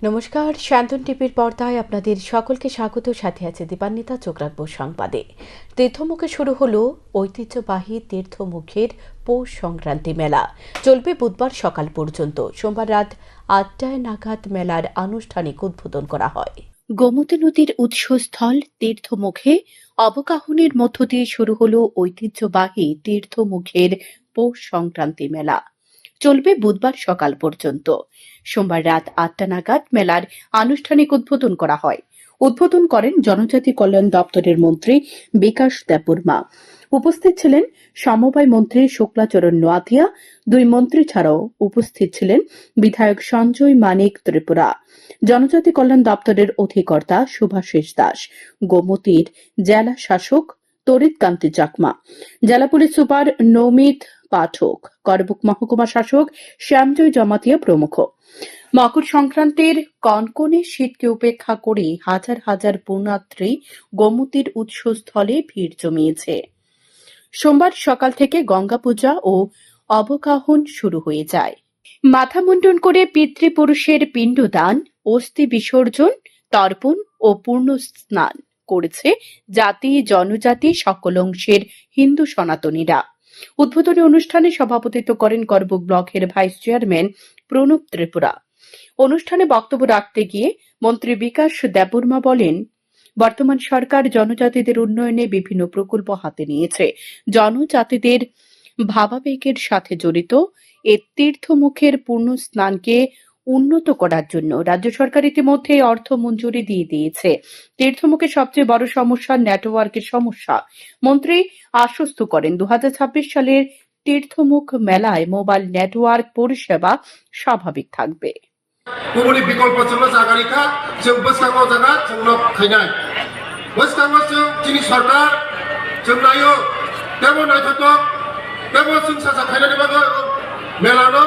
নমস্কার, শান্তন টিভির পর্দায় আপনাদের সকলকে স্বাগত। সাথে আছে দীপান্বিতা। চোখ রাখবো সংবাদে। তীর্থমুখে শুরু হলো ঐতিহ্যবাহী তীর্থমুখের পৌষ সংক্রান্তি মেলা। চলবে বুধবার সকাল পর্যন্ত। সোমবার রাত ৮টায় নাগাদ মেলার আনুষ্ঠানিক উদ্বোধন করা হয়। গোমতী নদীর উৎসস্থল তীর্থমুখে অবগাহনের মধ্য দিয়ে শুরু হলো ঐতিহ্যবাহী তীর্থমুখের পৌষ সংক্রান্তি মেলা। চলবে বুধবার সকাল পর্যন্ত। সোমবার রাত ৮টা নাগাদ মেলার আনুষ্ঠানিক উদ্বোধন করা হয়। উদ্বোধন করেন জনজাতি কল্যাণ দপ্তরের মন্ত্রী বিকাশ দেববর্মা। উপস্থিত ছিলেন সমবায় মন্ত্রী শুক্লাচরণ নোয়াতিয়া। দুই মন্ত্রী ছাড়াও উপস্থিত ছিলেন বিধায়ক সঞ্জয় মানিক ত্রিপুরা, জনজাতি কল্যাণ দপ্তরের অধিকর্তা শুভাশিস দাস, গোমতীর জেলা শাসক তরিত কান্তি চাকমা, জেলা পুলিশ সুপার নৌমিত পাঠক, করবুক মহকুমা শাসক শ্যামজয় জমাতিয়া প্রমুখ। মকর সংক্রান্তির কনকনে শীতকে উপেক্ষা করে হাজার হাজার পুণ্যার্থী গোমতীর উৎসস্থলে ভিড় জমিয়েছে। সোমবার সকাল থেকে গঙ্গা পূজা ও অবগাহন শুরু হয়ে যায়। মাথা মুন্ডন করে পিতৃপুরুষের পিণ্ডদান, অস্থি বিসর্জন, তর্পণ ও পূর্ণ স্নান করেছে জাতি জনজাতি সকল অংশের হিন্দু সনাতনীরা। উদ্বোধনী অনুষ্ঠানে সভাপতিত্ব করেন করবুক ব্লকের ভাইস চেয়ারম্যান প্রণব ত্রিপুরা। অনুষ্ঠানে বক্তব্য রাখতে গিয়ে মন্ত্রী বিকাশ দেববর্মা বলেন, বর্তমান সরকার জনজাতিদের উন্নয়নে বিভিন্ন প্রকল্প হাতে নিয়েছে। জনজাতিদের ভাবাবেগের সাথে জড়িত এ তীর্থমুখের পূর্ণ স্নানকে উন্নত করার জন্য রাজ্য সরকার ইতিমধ্যে অর্থ মঞ্জুরি দিয়ে দিয়েছে। তীর্থমুখের সবচেয়ে বড় সমস্যা নেটওয়ার্কের সমস্যা। মন্ত্রী আশ্বস্ত করেন 2026 সালের তীর্থমুখ মেলায় মোবাইল নেটওয়ার্ক পরিষেবা স্বাভাবিক থাকবে। गुबुननि बिकल्प जोंनो जागारिखा जों बोसगाङाव जागा जोंनो खायनाय बोसगाङाव जों जोंनि सरकार जों नायो देबो नायथावथाव देबो जों सासा खायनायनि बागै मेलानो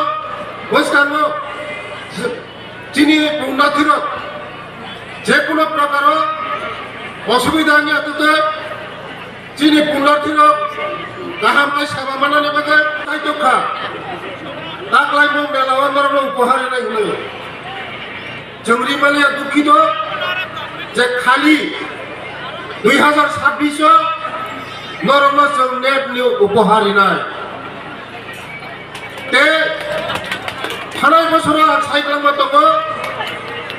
बोसगाङाव जोंनि उन्नतिर जेकुनो प्रकार असुबिदानि आतुते जोंनि उन्नतिर गाहामै सेवा माननायनि बागै दायित्वखा दाख्लाय मेलाव नरनो उपहार होनाय होयो। जों रिमालिया दुखित जे खाली 2026 नरनो जों नेटनि उपहार होनाय ते थानाय बोसोराव सायख्लांबाय दङ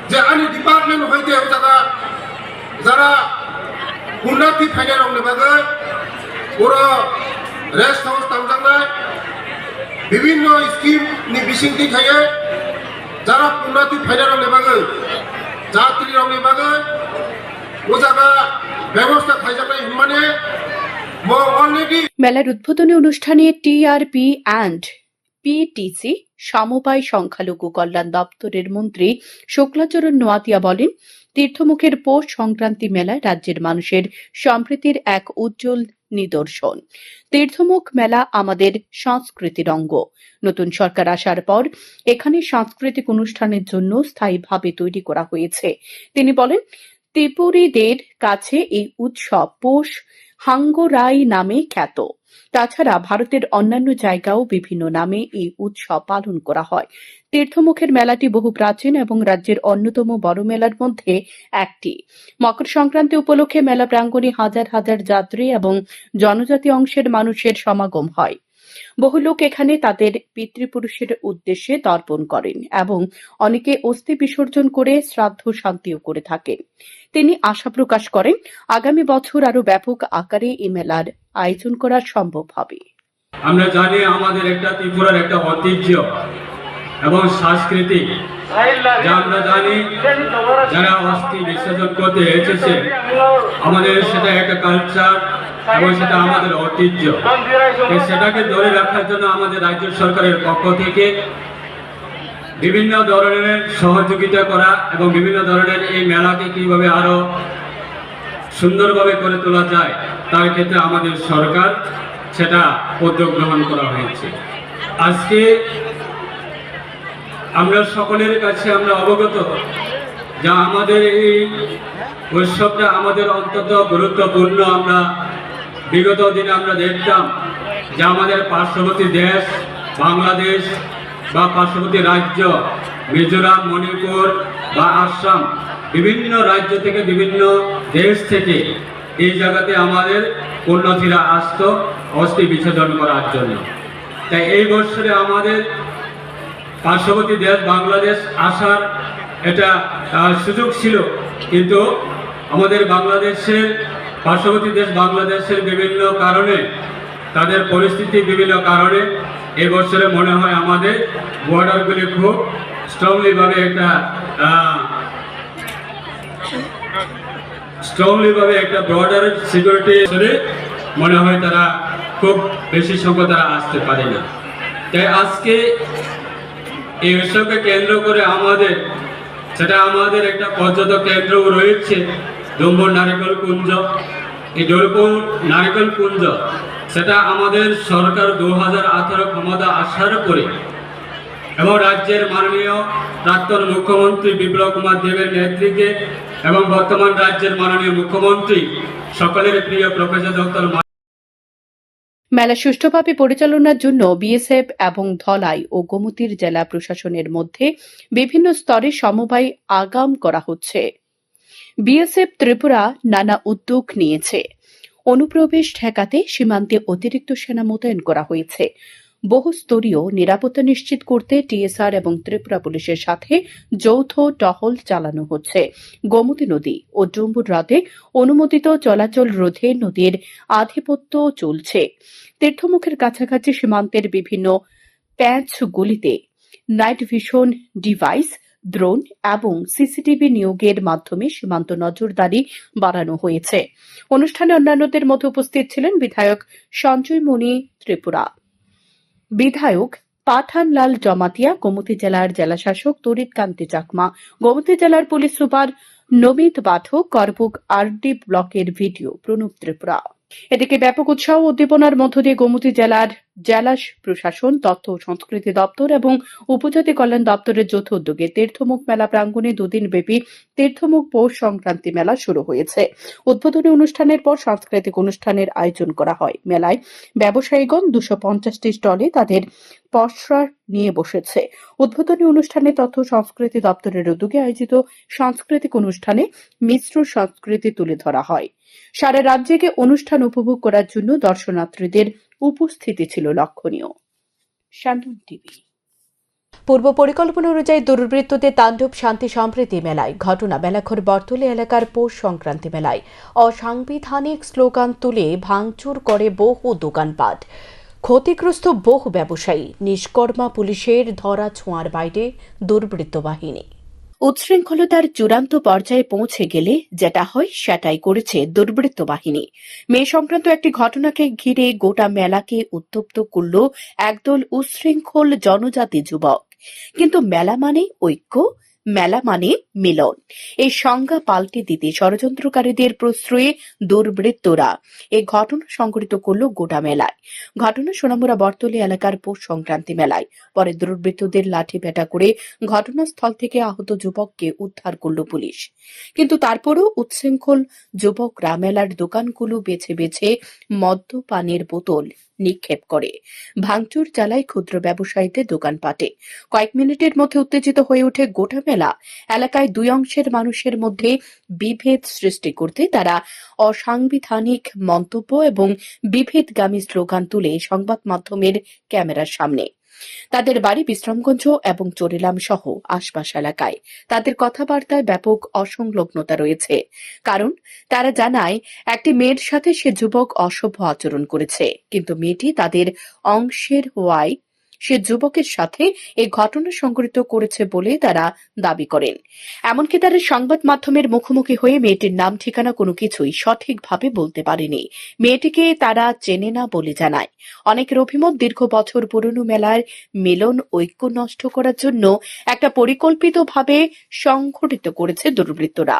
जे आंनि डिपार्टमेन्ट हयते जागा जारा उन्नति फायनाय रंनि बागै बर' रेस्ट हाउस दामजांनाय বিভিন্ন স্কিমनि बिसिंथि थायो যারা উন্নতি ফাইনাল রংनि बागै যাত্রী রংनि बागै ও জায়গা ব্যবস্থা থাইজানাय মানে অলরেডি। মেলার উদ্বোধনী অনুষ্ঠানে টিআরপি অ্যান্ড পিটিসি সমবায় সংখ্যালঘু কল্যাণ দপ্তরের মন্ত্রী শুক্লাচরণ নোয়াতিয়া বলেন, তীর্থমুখের পৌষ সংক্রান্তি মেলায় রাজ্যের মানুষের সম্প্রীতির এক উজ্জ্বল নিদর্শন। তীর্থমুখ মেলা আমাদের সংস্কৃতির অঙ্গ। নতুন সরকার আসার পর এখানে সাংস্কৃতিক অনুষ্ঠানের জন্য স্থায়ীভাবে তৈরি করা হয়েছে। তিনি বলেন, ত্রিপুরীদের কাছে এই উৎসব পৌষ হাঙ্গরাই নামে খ্যাত। তাছাড়া ভারতের অন্যান্য জায়গাও বিভিন্ন নামে এই উৎসব পালন করা হয়। তীর্থমুখের মেলাটি বহু প্রাচীন এবং রাজ্যের অন্যতম বড় মেলার মধ্যে একটি। মকর সংক্রান্তি উপলক্ষে মেলা প্রাঙ্গণে হাজার হাজার যাত্রী এবং জনজাতি অংশের মানুষের সমাগম হয়। বহু লোক এখানে তাদের পিতৃপুরুষের উদ্দেশ্যে তর্পণ করেন এবং অনেকে অস্থি বিসর্জন করে শ্রাদ্ধ শান্তিও করে থাকেন। তিনি আশা প্রকাশ করেন, আগামী বছর আরো ব্যাপক আকারে এই মেলার আয়োজন করা সম্ভব হবে। আমরা জানি আমাদের একটা ত্রিপুরার একটা ঐতিহ্য এবং সংস্কৃতি, যা আমরা জানি যারা অস্থি বিসর্জন করতে এসেছে, আমাদের সেটা একটা কালচার এবং সেটা আমাদের ঐতিহ্য। সেটাকে ধরে রাখার জন্য আমাদের রাজ্য সরকারের পক্ষ থেকে বিভিন্ন ধরনের সহযোগিতা করা এবং বিভিন্ন ধরনের এই মেলাকে কিভাবে আরো সুন্দরভাবে করে তোলা যায় তার ক্ষেত্রে আমাদের সরকার সেটা উদ্যোগ গ্রহণ করা হয়েছে। আজকে আমরা সকলের কাছে আমরা অবগত যা আমাদের এই উৎসবটা আমাদের অত্যন্ত গুরুত্বপূর্ণ। আমরা বিগত দিনে আমরা দেখতাম যে আমাদের পার্শ্ববর্তী দেশ বাংলাদেশ বা পার্শ্ববর্তী রাজ্য মিজোরাম, মণিপুর বা আসাম, বিভিন্ন রাজ্য থেকে, বিভিন্ন দেশ থেকে এই জায়গাতে আমাদের পুণ্যার্থীরা আসতো অস্থি বিসর্জন করার জন্য। তাই এই বছরে আমাদের পার্শ্ববর্তী দেশ বাংলাদেশ আসার এটা সুযোগ ছিল, কিন্তু আমাদের বাংলাদেশের পার্শ্ববর্তী দেশ বাংলাদেশের বিভিন্ন কারণে, তাদের পরিস্থিতি বিভিন্ন কারণে এই বছরে মনে হয় আমাদের বর্ডারগুলি খুব স্ট্রংলিভাবে একটা বর্ডার সিকিউরিটি মনে হয় তারা খুব বেশি সংখ্যা তারা আসতে পারে না। তাই আজকে এই উৎসবকে কেন্দ্র করে আমাদের একটা পর্যটক কেন্দ্রও রয়েছে, ডুম্বুর নারিকেল কুঞ্জ। এই ডুম্বুর নারিকেল কুঞ্জ সেটা আমাদের সরকার 2018 ক্ষমতা আসার পরে এবং রাজ্যের মাননীয় প্রাক্তন মুখ্যমন্ত্রী বিপ্লব কুমার দেবের নেতৃত্বে এবং বর্তমান রাজ্যের মাননীয় মুখ্যমন্ত্রী সকলের প্রিয় প্রফেসর ডক্টর মেলা সুষ্ঠুভাবে পরিচালনার জন্য বিএসএফ এবং ধলাই ও গোমতীর জেলা প্রশাসনের মধ্যে বিভিন্ন স্তরে সমবায় আগাম করা হচ্ছে। বিএসএফ ত্রিপুরা নানা উদ্যোগ নিয়েছে। অনুপ্রবেশ ঠেকাতে সীমান্তে অতিরিক্ত সেনা মোতায়েন করা হয়েছে। বহুস্তরীয় নিরাপত্তা নিশ্চিত করতে টিএসআর এবং ত্রিপুরা পুলিশের সাথে যৌথ টহল চালানো হচ্ছে। গোমতী নদী ও ডুম্বুর হ্রদে অনুমোদিত চলাচল রোধে নদীর আধিপত্য চলছে। তীর্থমুখের কাছাকাছি সীমান্তের বিভিন্ন প্যাঁচগুলিতে নাইট ভিশন ডিভাইস, ড্রোন এবং সিসিটিভি নিয়োগের মাধ্যমে সীমান্ত নজরদারি বাড়ানো হয়েছে। অনুষ্ঠানে অন্যান্যদের মধ্যে উপস্থিত ছিলেন বিধায়ক সঞ্জয় মণি ত্রিপুরা, বিধায়ক পাঠানলাল জমাতিয়া, গোমতী জেলার জেলাশাসক তরিত কান্তি চাকমা, গোমতী জেলার পুলিশ সুপার নমিত পাঠক, করবুক আরডি ব্লকের ভিডিও প্রণব ত্রিপুরা। এদিকে ব্যাপক উৎসাহ ও উদ্দীপনার মধ্য দিয়ে গোমতী জেলার জেলা প্রশাসন, তথ্য ও সংস্কৃতি দপ্তর এবং উপজাতি কল্যাণ দপ্তরের যৌথ উদ্যোগে তীর্থমুখ মেলা প্রাঙ্গণে দুদিন ব্যাপী তীর্থমুখ পৌষ সংক্রান্তি মেলা শুরু হয়েছে। উদ্বোধনী অনুষ্ঠানের পর সাংস্কৃতিক অনুষ্ঠানের আয়োজন করা হয়। মেলায় ব্যবসায়ীগণ 250টি স্টলে তাদের পসরা নিয়ে বসেছে। উদ্বোধনী অনুষ্ঠানে তথ্য সংস্কৃতি দপ্তরের উদ্যোগে আয়োজিত সাংস্কৃতিক অনুষ্ঠানে মিশ্র সংস্কৃতি তুলে ধরা হয়। সারা রাজ্যে অনুষ্ঠান উপভোগ করার জন্য দর্শনার্থীদের উপস্থিতি ছিল লক্ষণীয়। শান্তন টিভি। পূর্ব পরিকল্পনা অনুযায়ী দুর্বৃত্তদের তাণ্ডব শান্তি সম্প্রীতি মেলায় ঘটনা বেলাঘর বরতলী এলাকার পৌষ সংক্রান্তি মেলায় অসাংবিধানিক স্লোগান তুলে ভাঙচুর করে বহু দোকানপাট, ক্ষতিগ্রস্ত বহু ব্যবসায়ী, নিষ্কর্মা পুলিশের ধরা ছোঁয়ার বাইরে দুর্বৃত্ত বাহিনী। উচ্ছৃঙ্খলতার চূড়ান্ত পর্যায়ে পৌঁছে গেলে যেটা হয় সেটাই করেছে দুর্বৃত্ত বাহিনী। মে সংক্রান্ত একটি ঘটনাকে ঘিরে গোটা মেলাকে উত্তপ্ত করল একদল উচ্ছৃঙ্খল জনজাতি যুবক। কিন্তু মেলা মানে ঐক্য, মেলা মানে মিলন, এই সংজ্ঞা পাল্টে দিতে ষড়যন্ত্রকারীদের প্রশ্রয়ে দুর্বৃত্তরা এই ঘটনা সংঘটিত করল গোটা মেলায়। ঘটনা সোনামুড়া বরতলী এলাকার পৌষ সংক্রান্তি মেলায়। পরে দুর্বৃত্তদের লাঠি পেটা করে ঘটনাস্থল থেকে আহত যুবককে উদ্ধার করল পুলিশ। কিন্তু তারপরও উচ্ছৃঙ্খল যুবকরা মেলার দোকানগুলো বেছে বেছে মদ্যপানের বোতল নিক্ষেপ করে ভাঙচুর চালায় ক্ষুদ্র ব্যবসায়ীদের দোকানপাটে। কয়েক মিনিটের মধ্যে উত্তেজিত হয়ে ওঠে গোটা মেলা। এলাকায় দুই অংশের মানুষের মধ্যে বিভেদ সৃষ্টি করতে তারা অসাংবিধানিক মন্তব্য এবং বিভেদগামী স্লোগান তুলে সংবাদ মাধ্যমের ক্যামেরার সামনে। তাদের বাড়ি বিশ্রামগঞ্জ এবং চরিলাম সহ আশপাশ এলাকায়। তাদের কথাবার্তায় ব্যাপক অসংলগ্নতা রয়েছে, কারণ তারা জানায় একটি মেয়ের সাথে সে যুবক অসভ্য আচরণ করেছে, কিন্তু মেয়েটি তাদের অংশের হওয়ায় সে যুবকের সাথে এই ঘটনা সংঘটিত করেছে বলে তারা দাবি করেন। এমনকি তারা সংবাদ মাধ্যমের মুখোমুখি হয়ে মেয়েটির নাম ঠিকানা কোনো কিছুই সঠিকভাবে বলতে পারেনি। মেয়েটিকে তারা চেনে না বলে জানায়। অনেকের অভিমত, দীর্ঘ বছর পুরনো মেলার মিলন ঐক্য নষ্ট করার জন্য একটা পরিকল্পিতভাবে সংঘটিত করেছে দুর্বৃত্তরা।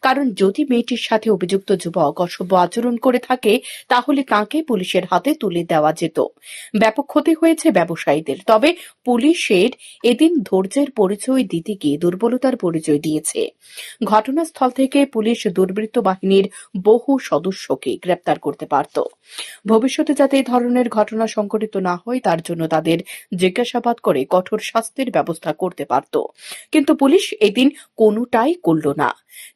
কারণ যদি মেয়েটির সাথে অভিযুক্ত যুবক অসভ্য আচরণ করে থাকে তাহলে তাকে পুলিশের হাতে তুলে দেওয়া যেত। ব্যাপক ক্ষতি হয়েছে ব্যবসায়ীদের। তবে পুলিশের এদিন ধৈর্যের পরিচয় দিতে গিয়ে দুর্বলতার পরিচয় দিয়েছে। ঘটনাস্থল থেকে পুলিশ দুর্বৃত্ত বাহিনীর বহু সদস্যকে গ্রেপ্তার করতে পারত। ভবিষ্যতে যাতে এই ধরনের ঘটনা সংঘটিত না হয় তার জন্য তাদের জিজ্ঞাসাবাদ করে কঠোর শাস্তির ব্যবস্থা করতে পারত, কিন্তু পুলিশ এদিন কোনোটাই করল না।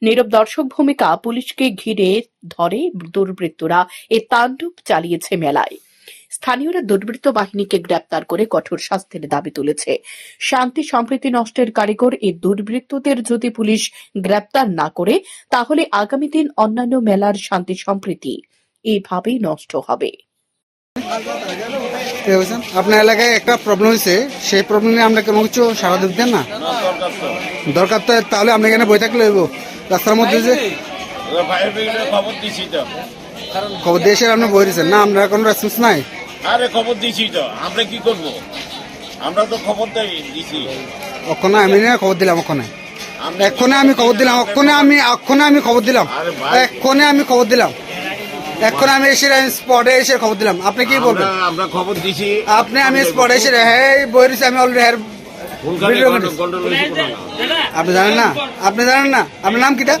নীরব দর্শক ভূমিকা পুলিশকে ঘিরে ধরে দুর্বৃত্তরা এ তাণ্ডব চালিয়েছে মেলায়। স্থানীয়রা দুর্বৃত্ত বাহিনীকে গ্রেপ্তার করে কঠোর শাস্তির দাবি তুলেছে। শান্তি সম্প্রীতি নষ্টের কারিগর এই দুর্বৃত্তদের যদি পুলিশ গ্রেপ্তার না করে তাহলে আগামী দিন অন্যান্য মেলার শান্তি সম্প্রীতি এভাবেই নষ্ট হবে। আপনার এলাকায় একটা প্রবলেম হয়েছে, সেই প্রবলেম নিয়ে আমরা কোনো কিছু সারা দিতেন না? দরকার তো তাহলে আমরা এখানে বই থাকলে রাস্তার মধ্যে যে খবর দিয়েছে আপনি বই দিয়েছেন না, আমরা কোনো রেসপন্স নাই। আরে খবর দিয়েছি তো, আমরা কি করব? আমরা তো খবর দিয়েছি। ওখানে আমি না খবর দিলাম, এক্ষণে আমি খবর দিলাম, এক্ষণে আমি খবর দিলাম, এক্ষণে আমি খবর দিলাম, এখন আমি এসে স্পটে এসে খবর দিলাম। আপনি কি বলবেন? আমরা খবর দিছি, আপনি আমি স্পটে এসে হ্যাঁ বই দিয়েছি, আমি অলরেডি আপনি জানেন না, আপনি জানেন না। আপনার নাম কিটা?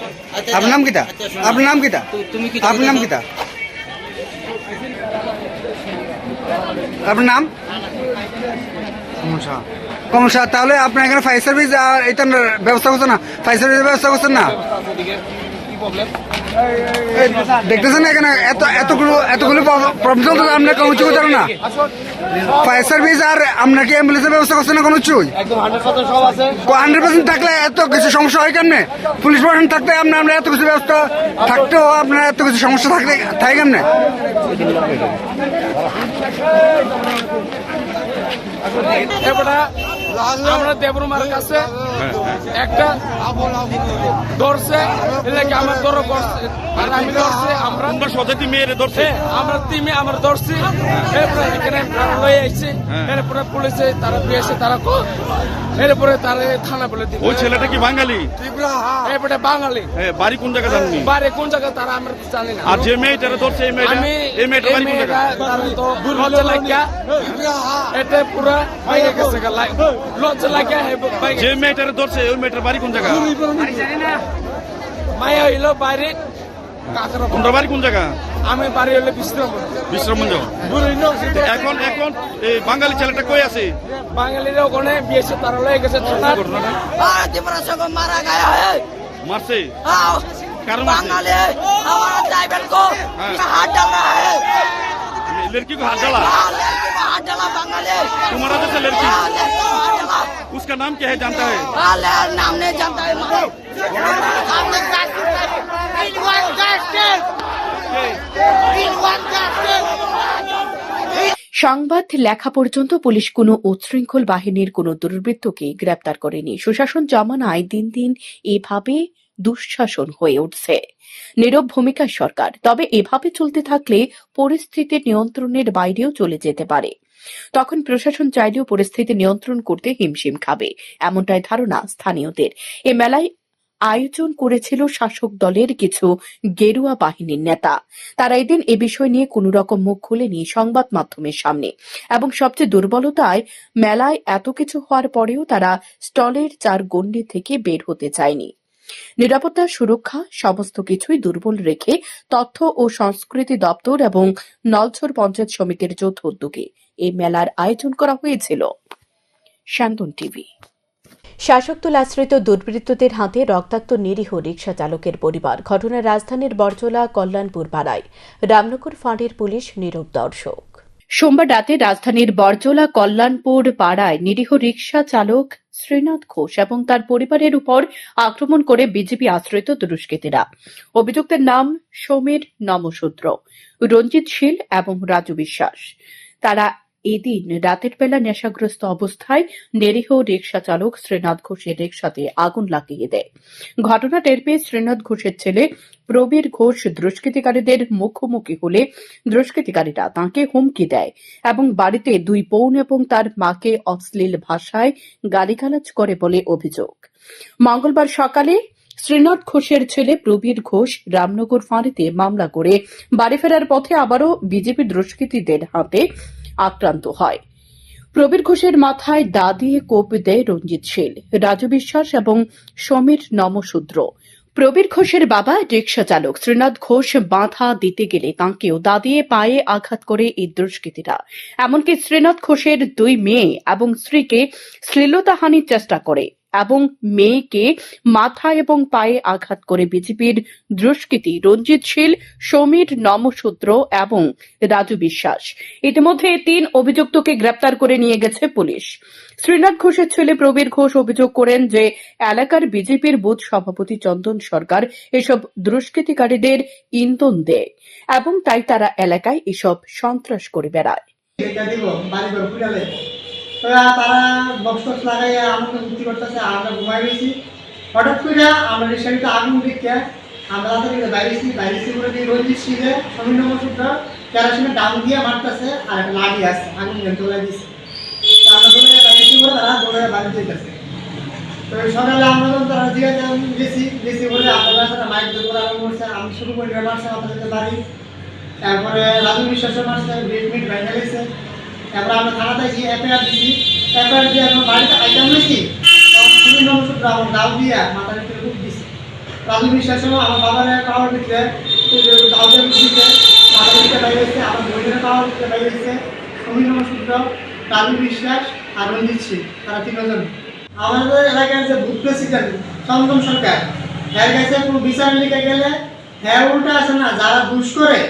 আপনার নাম কিটা? আপনার নাম কিটা? আপনার নাম কিটা? আপনার নাম কমল শাহ। তাহলে আপনার এখানে ফায়ার সার্ভিস আর এটা ব্যবস্থা করছেন না? ফায়ার সার্ভিসের ব্যবস্থা করছেন না? দেখতেছেন এখানে এতগুলো প্রবলেম তো আপনার কোনো কিছু করতে না। ফায়ার সার্ভিস আর আপনার কি অ্যাম্বুলেন্সের ব্যবস্থা করছেন না কোনো কিছুই? 100% থাকলে এত কিছু সমস্যা হয় কেমনে? পুলিশ প্রশাসন থাকতে আমরা এত কিছু ব্যবস্থা থাকতেও আপনার এত কিছু সমস্যা থাকে কেমনে? আমরা দেবরুমার কাছে একটা ধরছে, আমার ধরো করছে, আর আমি ধরছে, আমরা সজাতি মেয়েরে ধরছে, আমরা টিমে আমরা ধরছি। এরপরে এখানে লয়ে আইছি, এরপরে পুলিশে তারা পেয়েছে, তারা এরপরে তারা থানা বলে দিবে। ওই ছেলেটা কি বাঙালি? এরপরে বাঙালি। বাড়ি কোন জায়গা জানি? বাড়ি কোন জায়গা তারা আমরা জানি না। আর যে মেয়েটারে ধরছে এই মেয়েটা বাড়ি কোন জায়গা? তারা তো লজ্জা লাগিয়া এটা পুরা হয়ে গেছে, লজ্জা লাগিয়া যে মেয়েটারে ধরছে ওই মেয়েটার বাড়ি কোন জায়গা? মায়া হইলো বাইরে। তোমরা বাড়ি কোন জায়গা? আমি বাড়ি হলে বিশ্রামগঞ্জ। এখন এই বাঙালি ছেলেটা কই আছে? বাঙালিরা ওখানে বিয়েছে, তারা লয়ে গেছে মারা গায়ে মারছে? কারণ लड़की को हाथ डाला? तुम्हारा जैसा लड़की, उसका नाम क्या है जानता है? नाम नहीं जानता है। সংবাদ লেখা পর্যন্ত পুলিশ কোনো উচ্ছৃঙ্খল বাহিনীর কোনো দুর্বৃত্তকে গ্রেপ্তার করেনি। সুশাসন জমানায় দিন দিন এভাবে দুঃশাসন হয়ে উঠছে। নীরব ভূমিকা সরকার। তবে এভাবে চলতে থাকলে পরিস্থিতি নিয়ন্ত্রণের বাইরেও চলে যেতে পারে। তখন প্রশাসন চাইলেও পরিস্থিতি নিয়ন্ত্রণ করতে হিমশিম খাবে, এমনটাই ধারণা স্থানীয়দের। এ মেলায় আয়োজন করেছিল শাসক দলের কিছু গেরুয়া বাহিনীর নেতা। তারা এদিন এ বিষয় নিয়ে কোন রকম মুখ খুলেনি সংবাদ মাধ্যমের সামনে, এবং সবচেয়ে দুর্বলতায় মেলায় এত কিছু হওয়ার পরেও তারা স্টলের চার গণ্ডি থেকে বের হতে চায়নি। নিরাপত্তা, সুরক্ষা সমস্ত কিছুই দুর্বল রেখে তথ্য ও সংস্কৃতি দপ্তর এবং নলছর পঞ্চায়েত সমিতির যৌথ উদ্যোগে এই মেলার আয়োজন করা হয়েছিল। শান্তন টিভি। শাসক দল আশ্রিত দুর্বৃত্তদের হাতে রক্তাক্ত নিরীহ রিকশা চালকের পরিবার। ঘটনা রাজধানীর বরজলা কল্যাণপুর পাড়ায়। রামনগর ফাঁড়ির পুলিশ নীরব দর্শক। সোমবার রাতে রাজধানীর বরজলা কল্যাণপুর পাড়ায় নিরীহ রিকশা চালক শ্রীনাথ ঘোষ এবং তার পরিবারের উপর আক্রমণ করে বিজেপি আশ্রিত দুষ্কৃতীরা। অভিযুক্তের নাম সমীর নমশূদ্র, রঞ্জিত শীল এবং রাজু বিশ্বাস। তারা এদিন রাতের বেলা নেশাগ্রস্ত অবস্থায় নিরীহ রিকশা চালক শ্রীনাথ ঘোষের রিকশাতে আগুন লাগিয়ে দেয়। ঘটনা টের পেয়ে শ্রীনাথ ঘোষের ছেলে প্রবীর ঘোষ দুষ্কৃতিকারীদের মুখোমুখি হলে দুষ্কৃতিকারীরা তাঁকে হুমকি দেয় এবং বাড়িতে দুই বোন এবং তার মাকে অশ্লীল ভাষায় গালিগালাজ করে বলে অভিযোগ। মঙ্গলবার সকালে শ্রীনাথ ঘোষের ছেলে প্রবীর ঘোষ রামনগর ফাঁড়িতে মামলা করে বাড়ি ফেরার পথে আবারও বিজেপি দুষ্কৃতীদের হাতে আক্রান্ত হয়। প্রবীর ঘোষের মাথায় দা দিয়ে কোপ দেয় রঞ্জিত শীল, রাজু বিশ্বাস এবং সমীর নমশূদ্র। প্রবীর ঘোষের বাবা রিকশা চালক শ্রীনাথ ঘোষ বাধা দিতে গেলে তাঁকেও দা দিয়ে পায়ে আঘাত করে এই দুষ্কৃতীরা। এমনকি শ্রীনাথ ঘোষের 2 মেয়ে এবং স্ত্রীকে শ্লীলতাহানির চেষ্টা করে এবং মেয়েকে মাথা এবং পায়ে আঘাত করে বিজেপির দুষ্কৃতী রঞ্জিত শীল, সমীর নমশূদ্র এবং রাজু বিশ্বাস। ইতিমধ্যে 3 অভিযুক্তকে গ্রেপ্তার করে নিয়ে গেছে পুলিশ। শ্রীনাথ ঘোষের ছেলে প্রবীর ঘোষ অভিযোগ করেন যে এলাকার বিজেপির বুথ সভাপতি চন্দন সরকার এসব দুষ্কৃতিকারীদের ইন্ধন দেয় এবং তাই তারা এলাকায় এসব সন্ত্রাস করে বেড়ায়। তারা বক্স টক্স লাগাই আমাকে মুক্তি করতেছে, আমরা ঘুমাই গেছি। হঠাৎ করে আমরা রিক্সাটিতে আগুন দেখে আমরা তাদের বাইরেছি করে দিয়ে রঞ্জিত শীলে সমীর নমশূদ্র কেরোসিনের ডাউন দিয়ে মারতেছে আর একটা লাগিয়ে আসছে, আগুন তোলা দিচ্ছে। আমরা দৌড়ে বাইরেছি করে তারা দৌড়ে বাড়ি যেতেছে। তো সকালে আমরা যখন তারা গেছি বলে আপনারা সাথে মাইক করে আগুন করছে, আমি শুরু করে মারছে আমাদের বাড়ি। তারপরে রাজু বিশ্বাসের মারছে, মিট ভেঙে গেছে। তারপরে আমরা থানাতে গিয়ে এফআইআর দিচ্ছি, এফআইআর দিয়ে আমরা বাড়িতে আইটেম নিয়েছি, সমীর নমশূদ্র আমার দাও দিয়ে মাথার ভিতরে রূপ দিচ্ছে। রাজু বিশ্বাসও আমার বাবার পাওয়ার ভিতরে দাও দিয়ে দিচ্ছে, মাথার ভিতরে বাইরে হচ্ছে, আমার বইয়ের পাওয়ার ভিতরে বাইরে হচ্ছে। সমীর নমশূদ্র, রাজু বিশ্বাস আর রঞ্জিত শীল, তারা 3 জন। আমাদের এলাকার যে বুথ প্রেসিডেন্ট চন্দন সরকার, এর কাছে কোনো বিচার লিখে গেলে হ্যাঁ উল্টা আছে না, যারা দুষ করে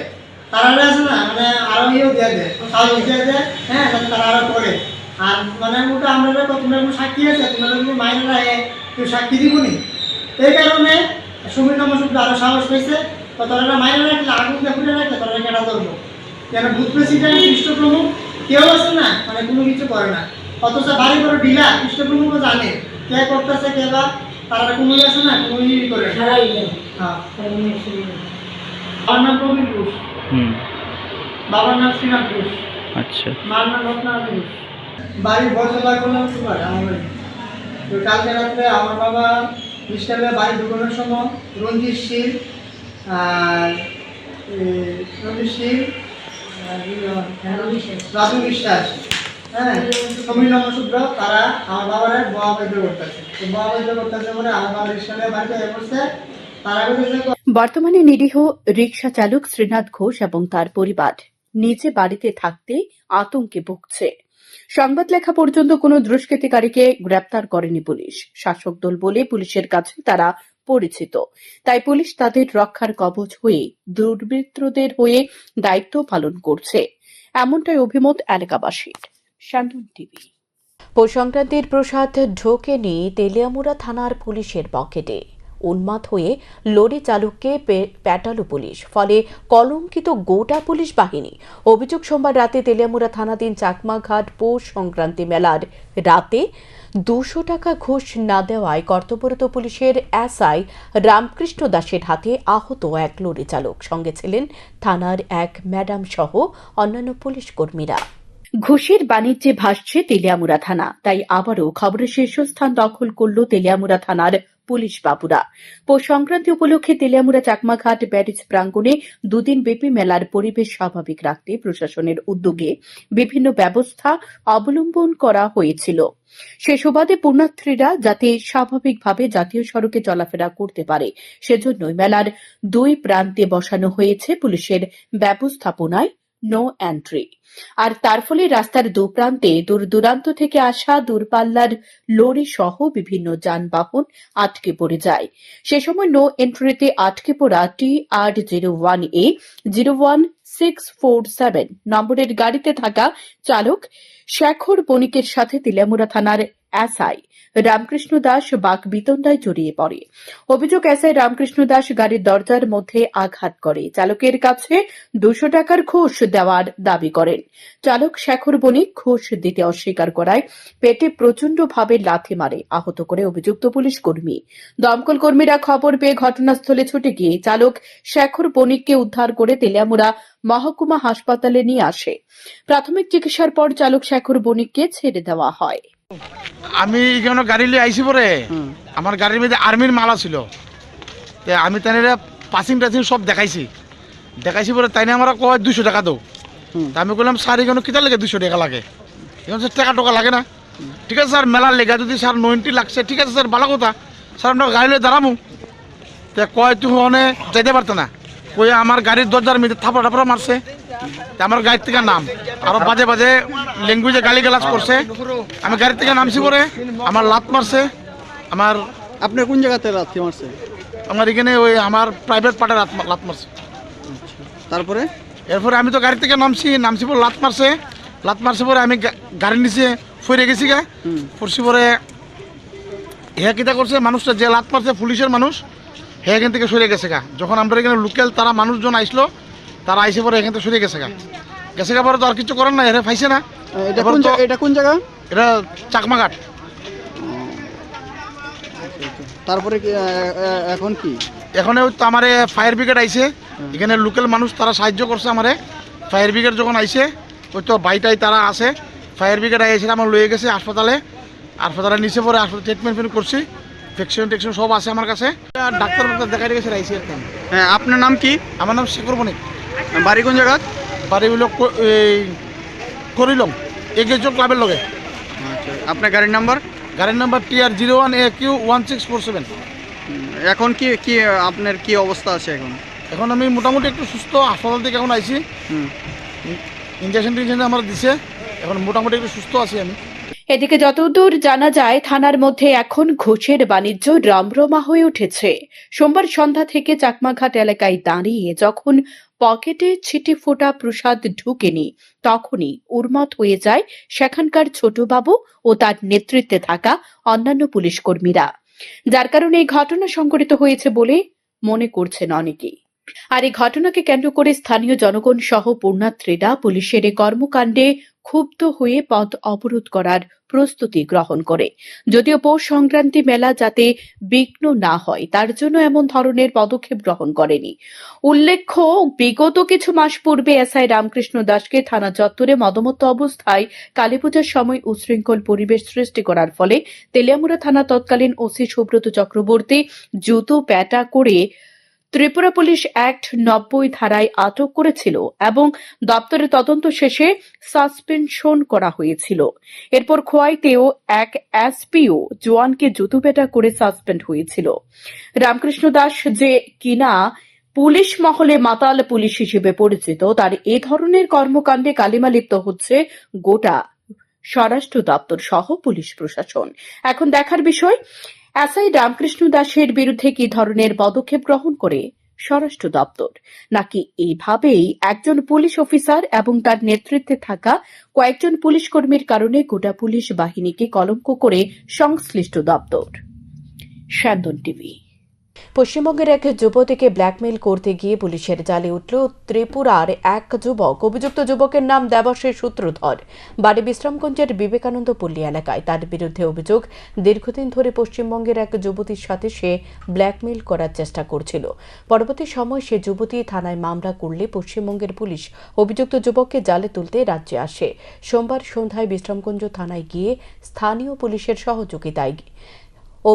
তারা আছে না, মানে আরো ইয়েও দিয়ে দেয়, সাহস দিয়ে দেয়, হ্যাঁ তারা আরো করে। আর মানে ওটা আমরা তোমরা কোনো সাক্ষী আছে, তোমরা কিন্তু মাইনেরা কেউ সাক্ষী দিবনি। এই কারণে সমীর নমশূদ্র আরো সাহস পেয়েছে, তো তারা মাইনে রাখলে আগুন দিয়ে ফুটে রাখলে তারা কেটা ধরবো। কেন বুথ প্রেসিডেন্ট কৃষ্ণপ্রমুখ কেউ আছে না, মানে কোনো কিছু করে না। অথচ বাড়ি করে ঢিলা কৃষ্ণপ্রমুখও জানে কে করতেছে কে বা তারা কোনো আছে না, কোনো ই করে। হ্যাঁ, আমার নাম প্রবীর ঘোষ, বাবার নাম শ্রীনাথ ঘোষ, আচ্ছা, মার নাম রত্না ঘোষ। বাড়ি বজলা করলাম তোমার আমার বাড়ি। তো কালকে রাত্রে আমার বাবা মিস্টারে বাড়ি ঢুকানোর সময় রঞ্জিত শীল আর রাজু বিশ্বাস, হ্যাঁ সমীর নমশূদ্র, তারা আমার বাবার বোয়া বৈধ করতেছে। তো বোয়া বৈধ করতেছে বলে আমার বাবা রিক্সাতে বাড়িতে করছে। বর্তমানে নিরীহ রিকশা চালক শ্রীনাথ ঘোষ এবং তার পরিবার নিজে বাড়িতে থাকতে আতঙ্কে ভুগছে। সংবাদ লেখা পর্যন্ত কোনো দুষ্কৃতিকারীকে গ্রেপ্তার করেনি পুলিশ। শাসক দল বলে পুলিশের কাছে তারা পরিচিত, তাই পুলিশ তাদের রক্ষার কবচ হয়ে দুর্বৃত্তদের হয়ে দায়িত্ব পালন করছে, এমনটাই অভিমত এলাকাবাসীর। শান্তন টিভি। পৌষ সংক্রান্তির প্রসাদ ঢোকেনি তেলিয়ামুড়া থানার পুলিশের পকেটে। উন্মাদ হয়ে লরি চালককে পেটালো পুলিশ, ফলে কলঙ্কিত গোটা পুলিশ বাহিনী। অভিযোগ সোমবার রাতে তেলিয়ামুড়া থানাধীন চাকমাঘাট পৌষ সংক্রান্তি মেলার রাতে 200 টাকা ঘুষ না দেওয়ায় কর্তব্যরত পুলিশের এসআই রামকৃষ্ণ দাসের হাতে আহত এক লরি চালক, সঙ্গে ছিলেন থানার এক ম্যাডাম সহ অন্যান্য পুলিশ কর্মীরা। ঘুষের বাণিজ্যে ভাসছে তেলিয়ামুড়া থানা, তাই আবারও খবরের শীর্ষস্থান দখল করল তেলিয়ামুড়া থানার পুলিশ বাবুরা। পৌষ সংক্রান্তি উপলক্ষে তেলিয়ামুড়া চাকমাঘাট ব্যারেজ প্রাঙ্গণে 2 দিন ব্যাপী মেলার পরিবেশ স্বাভাবিক রাখতে প্রশাসনের উদ্যোগে বিভিন্ন ব্যবস্থা অবলম্বন করা হয়েছিল। সে সুবাদে পুণ্যার্থীরা যাতে স্বাভাবিকভাবে জাতীয় সড়কে চলাফেরা করতে পারে, সেজন্যই মেলার 2 প্রান্তে বসানো হয়েছে পুলিশের ব্যবস্থাপনায় নো এন্ট্রি। আর তার ফলে রাস্তার 2 প্রান্তে দূর দূরান্ত থেকে আসা দূরপাল্লার লরি সহ বিভিন্ন যানবাহন আটকে পড়ে যায়। সে সময় নো এন্ট্রিতে আটকে পড়া TR01A 01647 নম্বরের গাড়িতে থাকা চালক শেখর বণিকের সাথে তেলিয়ামুড়া থানার এসআই রামকৃষ্ণ দাস বাকবিতণ্ডায় জড়িয়ে পড়ে। অভিযোগ, এসআই রামকৃষ্ণ দাস গাড়ির দরজার মধ্যে আঘাত করে চালকের কাছে 200 টাকার ঘুষ দেওয়ার দাবি করেন। চালক শেখর বণিক ঘুষ দিতে অস্বীকার করায় পেটে প্রচণ্ডভাবে লাথি মারে, আহত করে অভিযুক্ত পুলিশ কর্মী। দমকল কর্মীরা খবর পেয়ে ঘটনাস্থলে ছুটে গিয়ে চালক শেখর বণিককে উদ্ধার করে তেলিয়ামুড়া মহকুমা হাসপাতালে নিয়ে আসে। প্রাথমিক চিকিৎসার পর চালক শেখর বণিককে ছেড়ে দেওয়া হয়। আমি এখানে গাড়ি লিয়ে আইসি পরে আমার গাড়ির মধ্যে আর্মির মালা ছিল, তো আমি তাই পাসিং টাসিং সব দেখাইছি পরে তাই আমরা কয় 200 টাকা দাও। তা আমি বললাম স্যার এখানে কিতা লাগে 200 টাকা লাগে, এখন স্যার টাকা টোকা লাগে না। ঠিক আছে স্যার মেলার লেগা যদি স্যার 90 লাগছে, ঠিক আছে স্যার ভালো কথা, স্যার আমরা গাড়ি লয়ে দাঁড়াবো। তা কয় তুই ওখানে যেতে পারতো না, কই আমার গাড়ির দরজার মধ্যে থাপড়া টাপড়া মারছে। তা আমার গাড়ির থেকে নাম আরো বাজে বাজে ল্যাঙ্গুয়েজে গালিগালাজ করছে। আমি গাড়ির থেকে নামছি পরে আমার লাত মারছে। আমার আপনার কোন জায়গাতে লাথি মারছে? আমার এখানে ওই আমার প্রাইভেট পার্টে লাত মারছে। তারপরে এরপরে আমি তো গাড়ি থেকে নামছি পরে লাত মারছে পরে আমি গাড়ির নিচে ফিরে গেছি গা। পড়ছি পরে হ্যাঁ কিতা করছে, মানুষটা যে লাত মারছে পুলিশের মানুষ, হ্যাঁ এখান থেকে সরে গেছে গা। যখন আমরা এখানে লোকাল তারা মানুষজন আইসলো, তারা আইসে পরে এখান থেকে সরে গেছে গা পরে তো আর কিছু করার নাই, এরা পাইছে না। এটা কোন জায়গা? এটা চাকমাঘাট। তারপরে এখন কি? এখন ওই তো আমার ফায়ার ব্রিগেড আইছে, এখানে লোকাল মানুষ তারা সাহায্য করছে আমারে। ফায়ার ব্রিগেড যখন আইছে, ওই তো বাইটাই তারা আছে, ফায়ার ব্রিগেড আইসে আমার লয়ে গেছে হাসপাতালে নিচে পরে হাসপাতালে ট্রিটমেন্ট করছি, ভ্যাকসিন টেকশন সব আছে আমার কাছে। ডাক্তার দেখাই গেছে আইসি আর। হ্যাঁ, আপনার নাম কি? আমার নাম শেখর বণিক। বাড়ি কোন জায়গা? বাড়ি হইল করিলম এগেজর ক্লাবের লগে। আপনার গাড়ির নাম্বার? গাড়ির নাম্বার TR01AQ1647। এখন কি আপনার কি অবস্থা আছে এখন? এখন আমি মোটামুটি একটু সুস্থ, হাসপাতাল থেকে এখন আইছি, ইঞ্জেকশন আমার দিছে, এখন মোটামুটি একটু সুস্থ আছি আমি। এদিকে যতদূর জানা যায়, থানার মধ্যে এখন ঘুষের বাণিজ্য রমরমা হয়ে উঠেছে। সোমবার সন্ধ্যা থেকে চাকমাঘাট এলাকায় দাঁড়িয়ে যখন পকেটে ছিটে ফোটা প্রসাদ ঢুকেনি, তখনই উন্মাদ হয়ে যায় সেখানকার ছোটবাবু ও তার নেতৃত্বে থাকা অন্যান্য পুলিশ কর্মীরা, যার কারণে এই ঘটনা সংঘটিত হয়েছে বলে মনে করছেন অনেকেই। আর এই ঘটনাকে কেন্দ্র করে স্থানীয় জনগণ সহ পুণ্যার্থীরা পুলিশের এই কর্মকাণ্ডে ক্ষুব্ধ হয়ে পথ অবরোধ করার প্রস্তুতি গ্রহণ করে। যদিও পৌষ সংক্রান্তি মেলা যাতে বিঘ্ন না হয় তার জন্য এমন ধরনের পদক্ষেপ গ্রহণ করেনি। উল্লেখ্য, বিগত কিছু মাস পূর্বে এসআই রামকৃষ্ণ দাসকে থানা চত্বরে মদমত্ত অবস্থায় কালীপূজার সময় উচ্ছৃঙ্খল পরিবেশ সৃষ্টি করার ফলে তেলিয়ামুড়া থানা তৎকালীন ওসি সুব্রত চক্রবর্তী জুতো প্যাটা করে ত্রিপুরা পুলিশ অ্যাক্ট 90 ধারায় আটক করেছিল এবং দপ্তরের তদন্ত শেষে সাসপেনশন করা হয়েছিল। এরপর খোয়াইতেও এক এসপিও জওয়ানকে জুতোপেটা করে সাসপেন্ড হয়েছিল। রামকৃষ্ণ দাস, যে কিনা পুলিশ মহলে মাতাল পুলিশ হিসেবে পরিচিত, তার এ ধরনের কর্মকাণ্ডে কালিমা লিপ্ত হচ্ছে গোটা স্বরাষ্ট্র দপ্তর সহ পুলিশ প্রশাসন। এখন দেখার বিষয়, এসআই রামকৃষ্ণ দাসের বিরুদ্ধে কি ধরনের পদক্ষেপ গ্রহণ করে স্বরাষ্ট্র দপ্তর, নাকি এইভাবেই একজন পুলিশ অফিসার এবং তার নেতৃত্বে থাকা কয়েকজন পুলিশ কর্মীর কারণে গোটা পুলিশ বাহিনীকে কলঙ্ক করে সংশ্লিষ্ট দপ্তর। স্যান্দন টিভি। পশ্চিমবঙ্গের এক যুবতীকে ব্ল্যাকমেইল করতে গিয়ে পুলিশের জালে উঠল ত্রিপুরার এক যুবক। অভিযুক্ত যুবকের নাম দেবাশিস সূত্রধর, বাড়ি বিশ্রামগঞ্জের বিবেকানন্দ পল্লী এলাকায়। তার বিরুদ্ধে অভিযোগ, দীর্ঘদিন ধরে পশ্চিমবঙ্গের এক যুবতীর সাথে সে ব্ল্যাকমেইল করার চেষ্টা করছিল। পরবর্তী সময় সে যুবতী থানায় মামলা করলে পশ্চিমবঙ্গের পুলিশ অভিযুক্ত যুবককে জালে তুলতে রাজ্যে আসে। সোমবার সন্ধ্যায় বিশ্রামগঞ্জ থানায় গিয়ে স্থানীয় পুলিশের সহযোগিতায়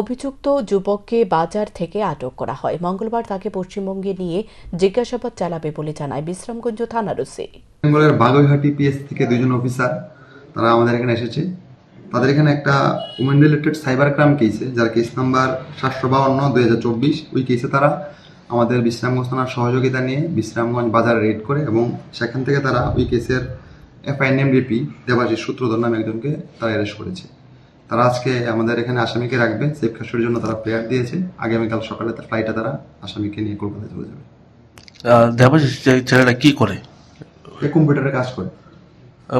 অভিযুক্ত যুবককে বাজার থেকে আটক করা হয়। মঙ্গলবার তাকে পশ্চিমবঙ্গে নিয়ে জিজ্ঞাসাবাদ চালাবে বলে জানায় বিশ্রামগঞ্জ থানার ওসি। বেঙ্গলের বাগুইহাটি পিএস থেকে দুজন অফিসার তারা আমাদের এখানে এসেছে। তাদের এখানে একটা উমেন রিলেটেড সাইবার ক্রাইম কেসে, যার কেস নাম্বার 752/2024, ওই কেসে তারা আমাদের বিশ্রামগঞ্জ থানার সহযোগিতা নিয়ে বিশ্রামগঞ্জ বাজারে রেড করে এবং সেখান থেকে তারা ওই কেসের এফআইআর নেম রিপি দেবাশিস সূত্রধর নামে একজনকে তারা অ্যারেস্ট করেছে। তারা আজকে আমাদের এখানে আসামিকে রাখবে, সেফ কাস্টডির জন্য তারা প্রেয়ার দিয়েছে। আগামীকাল সকালে ফ্লাইটে তারা আসামিকে নিয়ে কলকাতায় চলে যাবে। দেবাশিস ছেলেটা কি করে? কম্পিউটারে কাজ করে।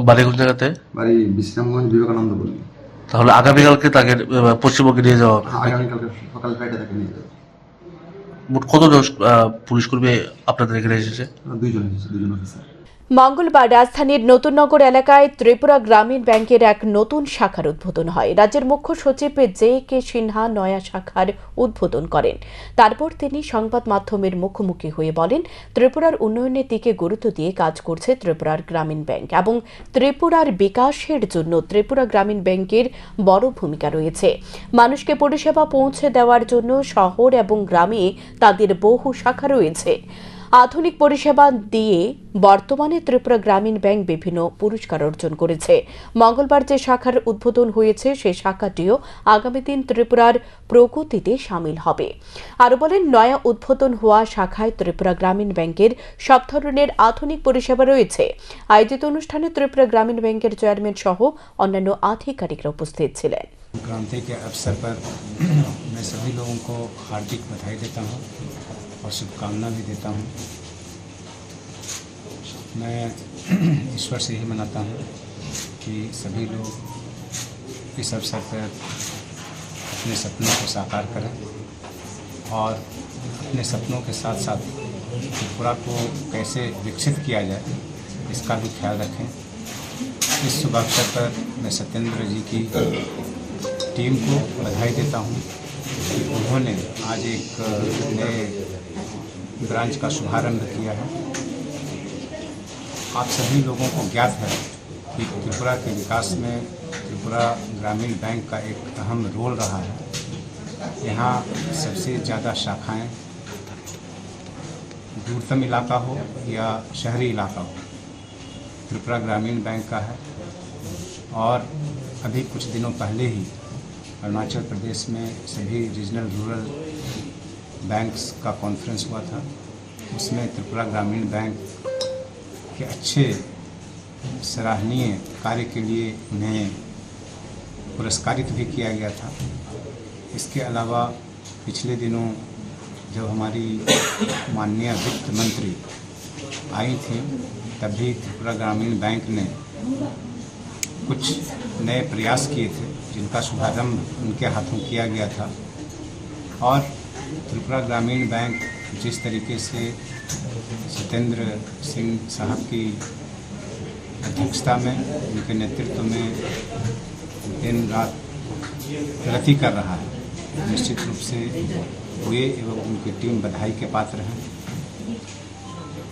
বাড়ি কোন জায়গাতে? বাড়ি বিশ্রামগঞ্জ বিবেকানন্দ পল্লী। তাহলে আগামীকালকে তাকে পশ্চিমবঙ্গে নিয়ে যাওয়া হবে? আগামীকালকে সকাল ফ্লাইটে তাকে নিয়ে যাবে। মোট কতজন পুলিশ কর্মী আপনাদের এখানে এসেছে? দুইজন এসেছে, দুজন অফিসার। মঙ্গলবার রাজধানীর নতুননগর এলাকায় ত্রিপুরা গ্রামীণ ব্যাংকের এক নতুন শাখার উদ্বোধন হয়। রাজ্যের মুখ্য সচিব জে.কে. সিনহা নয়া শাখার উদ্বোধন করেন। তারপর তিনি সংবাদ মাধ্যমের মুখোমুখি হয়ে বলেন, ত্রিপুরার উন্নয়নের দিকে গুরুত্ব দিয়ে কাজ করছে ত্রিপুরার গ্রামীণ ব্যাংক এবং ত্রিপুরার বিকাশের জন্য ত্রিপুরা গ্রামীণ ব্যাংকের বড় ভূমিকা রয়েছে। মানুষকে পরিষেবা পৌঁছে দেওয়ার জন্য শহর এবং গ্রামে তাদের বহু শাখা রয়েছে। আধুনিক পরিষেবা দিয়ে বর্তমানে ত্রিপুরা গ্রামীণ ব্যাংক বিভিন্ন পুরস্কার অর্জন করেছে। মঙ্গলবার যে শাখার উদ্বোধন হয়েছে সেই শাখাটিও আগামী দিন ত্রিপুরার প্রগতিতে সামিল হবে। আরও বলেন, নয়া উদ্বোধন হওয়া শাখায় ত্রিপুরা গ্রামীণ ব্যাংকের সব ধরনের আধুনিক পরিষেবা রয়েছে। আয়োজিত অনুষ্ঠানে ত্রিপুরা গ্রামীণ ব্যাংকের চেয়ারম্যান সহ অন্যান্য আধিকারিকরা উপস্থিত ছিলেন। क्रांति के अवसर पर मैं सभी लोगों को हार्दिक बधाई देता हूं और शुभकामना भी देता हूं। मैं ईश्वर से ही मनाता हूं कि सभी लोग इस अवसर पर अपने सपनों को साकार करें और अपने सपनों के साथ साथ त्रिपुरा को कैसे विकसित किया जाए इसका भी ख्याल रखें। इस शुभ अवसर पर मैं सत्येंद्र जी की टीम को बधाई देता हूं कि उन्होंने आज एक नए ब्रांच का शुभारंभ किया है। आप सभी लोगों को ज्ञात है कि त्रिपुरा के विकास में त्रिपुरा ग्रामीण बैंक का एक अहम रोल रहा है। यहाँ सबसे ज़्यादा शाखाएं दूरतम इलाका हो या शहरी इलाका हो, त्रिपुरा ग्रामीण बैंक का है। और अभी कुछ दिनों पहले ही अरुणाचल प्रदेश में सभी रीजनल रूरल बैंक्स का कॉन्फ्रेंस हुआ था। उसमें त्रिपुरा ग्रामीण बैंक के अच्छे सराहनीय कार्य के लिए उन्हें पुरस्कारित भी किया गया था। इसके अलावा पिछले दिनों जब हमारी माननीय वित्त मंत्री आई थी तब भी त्रिपुरा ग्रामीण बैंक ने कुछ नए प्रयास किए थे जिनका शुभारंभ उनके हाथों किया गया था। और त्रिपुरा ग्रामीण बैंक जिस तरीके से सत्येंद्र सिंह साहब की अध्यक्षता में, उनके नेतृत्व में दिन रात प्रगति कर रहा है, निश्चित रूप से वे एवं उनकी टीम बधाई के पात्र हैं।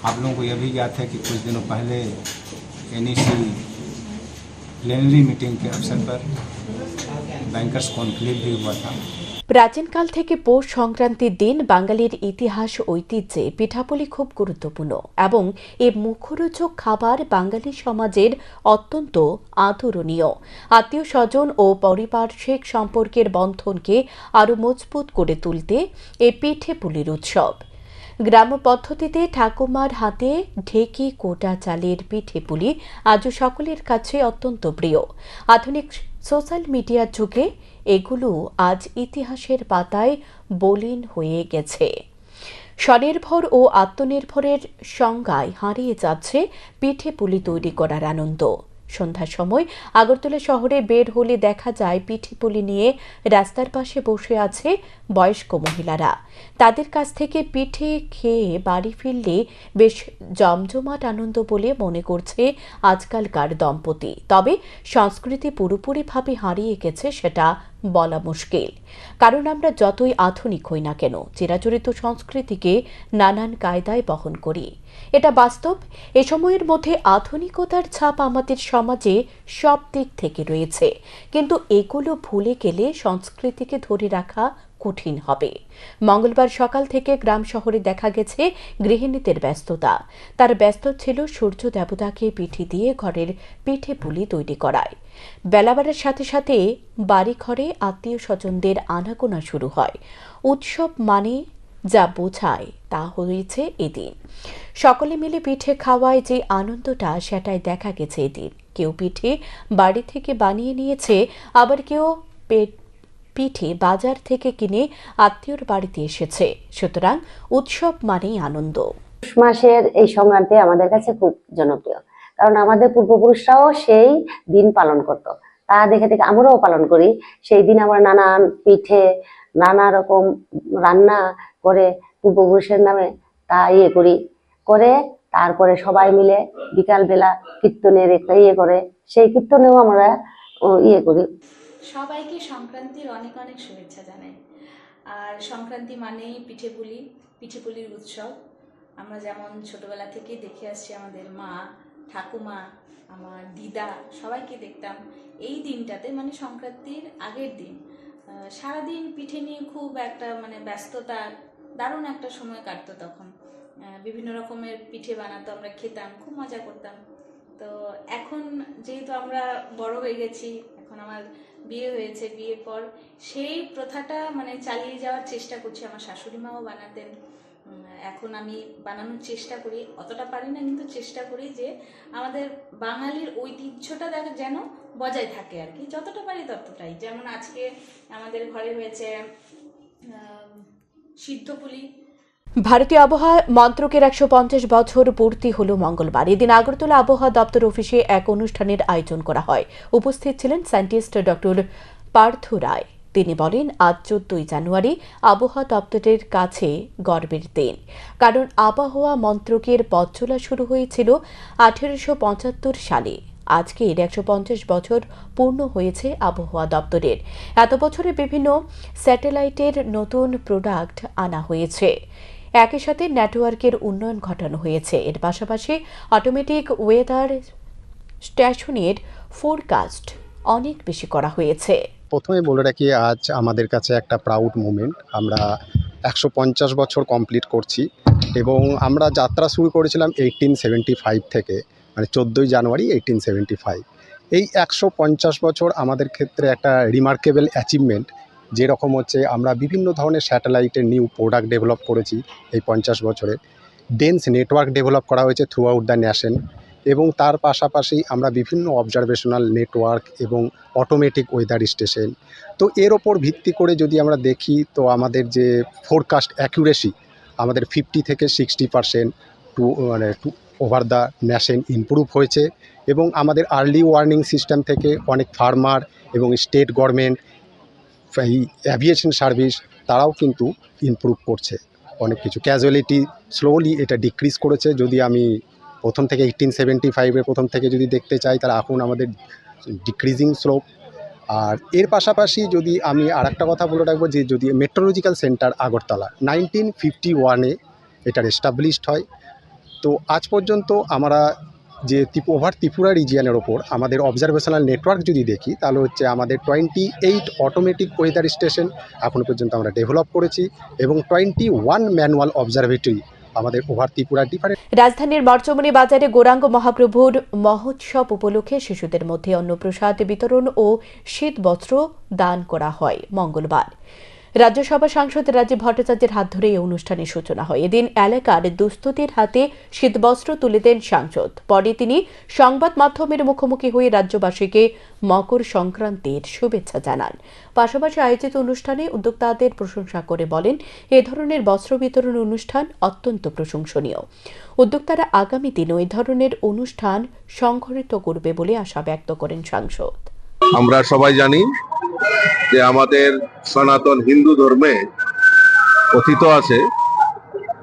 आप लोगों को यह भी ज्ञात है कि कुछ दिनों पहले एनईसी प्लेनरी मीटिंग के अवसर पर बैंकर्स कॉन्क्लेव भी हुआ था। প্রাচীনকাল থেকে পৌষ সংক্রান্তির দিন বাঙালির ইতিহাস ঐতিহ্যে পিঠাপুলি খুব গুরুত্বপূর্ণ এবং এ মুখরোচক খাবার বাঙালি সমাজের অত্যন্ত আদরণীয়। আত্মীয় স্বজন ও পারিপার্শ্বিক সম্পর্কের বন্ধনকে আরও মজবুত করে তুলতে এ পিঠেপুলির উৎসব। গ্রাম্য পদ্ধতিতে ঠাকুমার হাতে ঢেকি কোটা চালের পিঠেপুলি আজও সকলের কাছে অত্যন্ত প্রিয়। আধুনিক সোশ্যাল মিডিয়ার যুগে এগুলো আজ ইতিহাসের পাতায় বলীন হয়ে গেছে। স্বনির্ভর ও আত্মনির্ভরের সংজ্ঞায় হারিয়ে যাচ্ছে পিঠেপুলি তৈরি করার আনন্দ। সন্ধ্যার সময় আগরতলা শহরে বের হলে দেখা যায় পিঠেপুলি নিয়ে রাস্তার পাশে বসে আছে বয়স্ক মহিলারা। তাদের কাছ থেকে পিঠে খেয়ে বাড়ি ফিরলে বেশ জমজমাট আনন্দ বলে মনে করছে আজকালকার দম্পতি। তবে সংস্কৃতি পুরোপুরিভাবে হারিয়ে গেছে সেটা বলা মুশকিল, কারণ আমরা যতই আধুনিক হই না কেন চিরাচরিত সংস্কৃতিকে নানান কায়দায় বহন করি। এটা বাস্তব। এ সময়ের মধ্যে আধুনিকতার ছাপ আমাদের সমাজে সব দিক থেকে রয়েছে, কিন্তু এগুলো ভুলে গেলে সংস্কৃতিকে ধরে রাখা কঠিন হবে। মঙ্গলবার সকাল থেকে গ্রাম শহরে দেখা গেছে গৃহিণীদের ব্যস্ততা। তার ব্যস্ত ছিল সূর্য দেবতাকে পিঠে দিয়ে ঘরের পিঠেপুলি তৈরি করায়। বেলা বাড়ার সাথে সাথে বাড়ি ঘরে আত্মীয় স্বজনদের আনাগোনা শুরু হয়। উৎসব মানে যা বোঝায় তা হয়েছে এদিন। সকলে মিলে পিঠে খাওয়ায় যে আনন্দটা সেটাই দেখা গেছে এদিন। কেউ পিঠে বাড়ি থেকে বানিয়ে নিয়েছে, আবার কেউ পিঠে বাজার থেকে কিনে আত্মীয়র বাড়িতে এসেছে। সুতরাং উৎসব মানেই আনন্দ। মাসের এই সংক্রান্তি আমাদের কাছে খুব জনপ্রিয়, কারণ আমাদের পূর্বপুরুষরাও সেই দিন পালন করত। তা দেখে দেখে আমরাও পালন করি। সেই দিন আমরা নানান পিঠে নানা রকম রান্না করে পূর্বপুরুষের নামে তা করে তারপরে সবাই মিলে বিকালবেলা কীর্তনের একটা ইয়ে করে, সেই কীর্তনেও আমরা ইয়ে করি। সবাইকে সংক্রান্তির অনেক অনেক শুভেচ্ছা জানাই। আর সংক্রান্তি মানেই পিঠেপুলির উৎসব। আমরা যেমন ছোটবেলা থেকেই দেখে আসছি, আমাদের মা, ঠাকুমা, আমার দিদা সবাইকে দেখতাম এই দিনটাতে, মানে সংক্রান্তির আগের দিন সারাদিন পিঠে নিয়ে খুব একটা মানে ব্যস্ততা, দারুণ একটা সময় কাটতো তখন। বিভিন্ন রকমের পিঠে বানাতো, আমরা খেতাম, খুব মজা করতাম। তো এখন যেহেতু আমরা বড় হয়ে গেছি, এখন আমার বিয়ে হয়েছে, বিয়ের পর সেই প্রথাটা মানে চালিয়ে যাওয়ার চেষ্টা করছি। আমার শাশুড়ি মাও বানাতেন, এখন আমি বানানোর চেষ্টা করি, অতটা পারি না কিন্তু চেষ্টা করি যে আমাদের বাঙালির ঐতিহ্যটা যেন বজায় থাকে আর কি, যতটা পারি ততটাই। যেমন আজকে আমাদের ঘরে হয়েছে সিদ্ধপুলি। ভারতীয় আবহাওয়া মন্ত্রকের 150 বছর পূর্তি হল মঙ্গলবার। এদিন আগরতলা আবহাওয়া দপ্তর অফিসে এক অনুষ্ঠানের আয়োজন করা হয়। উপস্থিত ছিলেন সায়েন্টিস্ট ডক্টর পার্থ রায়। তিনি বলেন, আজ 14 জানুয়ারি আবহাওয়া দপ্তরের কাছে গর্বের দিন, কারণ আবহাওয়া মন্ত্রকের পথ চলা শুরু হয়েছিল 1875 সালে। আজকে 150 বছর পূর্ণ হয়েছে আবহাওয়া দপ্তরের। এত বছরে বিভিন্ন স্যাটেলাইটের নতুন প্রোডাক্ট আনা হয়েছে, একই সাথে নেটওয়ার্কের উন্নয়ন ঘটানো হয়েছে। এর পাশাপাশি অটোমেটিক ওয়েদার স্টেশনের ফোরকাস্ট অনেক বেশি করা হয়েছে। প্রথমে বলে রাখি, আজ আমাদের কাছে একটা প্রাউড মুমেন্ট। আমরা 150 বছর কমপ্লিট করছি এবং আমরা যাত্রা শুরু করেছিলাম 1875 থেকে, মানে 14 জানুয়ারি 1875। এই 150 বছর আমাদের ক্ষেত্রে একটা রিমার্কেবল অ্যাচিভমেন্ট, যেরকম হচ্ছে আমরা বিভিন্ন ধরনের স্যাটেলাইটের নিউ প্রোডাক্ট ডেভেলপ করেছি এই 50 বছরে। ডেন্স নেটওয়ার্ক ডেভেলপ করা হয়েছে থ্রু আউট দ্য নেশন, এবং তার পাশাপাশি আমরা বিভিন্ন অবজারভেশনাল নেটওয়ার্ক এবং অটোমেটিক ওয়েদার স্টেশন। তো এর ওপর ভিত্তি করে যদি আমরা দেখি, তো আমাদের যে ফোরকাস্ট অ্যাকুরেসি আমাদের 50 থেকে 60% to over the nation improve হয়েছে। এবং আমাদের আর্লি ওয়ার্নিং সিস্টেম থেকে অনেক ফার্মার এবং স্টেট গভর্নমেন্ট, এই অ্যাভিয়েশন সার্ভিস, তারাও কিন্তু ইমপ্রুভ করছে অনেক কিছু। ক্যাজুয়ালিটি স্লোলি এটা ডিক্রিজ করেছে। যদি আমি প্রথম থেকে 1875-এর প্রথম থেকে যদি দেখতে চাই, তাহলে এখন আমাদের ডিক্রিজিং স্লোপ। আর এর পাশাপাশি যদি আমি আরেকটা কথা বলে রাখবো, যে যদি মেট্রোলজিক্যাল সেন্টার আগরতলা 1951-এ এটার এস্টাবলিশড হয়। তো আজ পর্যন্ত আমরা যে ওভার ত্রিপুরা রিজিয়নের ওপর আমাদের অবজারভেশনাল নেটওয়ার্ক যদি দেখি, তাহলে হচ্ছে আমাদের 28 অটোমেটিক ওয়েদার স্টেশন এখনও পর্যন্ত আমরা ডেভেলপ করেছি, এবং 21 ম্যানুয়াল অবজারভেটরি আমাদের ওভার ত্রিপুরা ডিফারেন্ট। রাজধানীর মরচমণি বাজারে গৌরাঙ্গ মহাপ্রভুর মহোৎসব উপলক্ষে শিশুদের মধ্যে অন্নপ্রসাদ বিতরণ ও শীত বস্ত্র দান করা হয় মঙ্গলবার। রাজ্যসভা সাংসদ রাজীব ভট্টাচার্যের হাত ধরে এই অনুষ্ঠানের সূচনা হয়। এদিন এলাকার দুস্থদের হাতে শীতবস্ত্র তুলে দেন সাংসদ। পরে তিনি সংবাদ মাধ্যমের মুখোমুখি হয়ে রাজ্যবাসীকে মকর সংক্রান্তির শুভেচ্ছা জানান। পাশাপাশি আয়োজিত অনুষ্ঠানে উদ্যোক্তাদের প্রশংসা করে বলেন, এ ধরনের বস্ত্র বিতরণ অনুষ্ঠান অত্যন্ত প্রশংসনীয়। উদ্যোক্তারা আগামী দিনও এ ধরনের অনুষ্ঠান সংঘটিত করবে বলে আশা ব্যক্ত করেন সাংসদ। আমরা সবাই জানি যে আমাদের সনাতন হিন্দু ধর্মে কথিত আছে,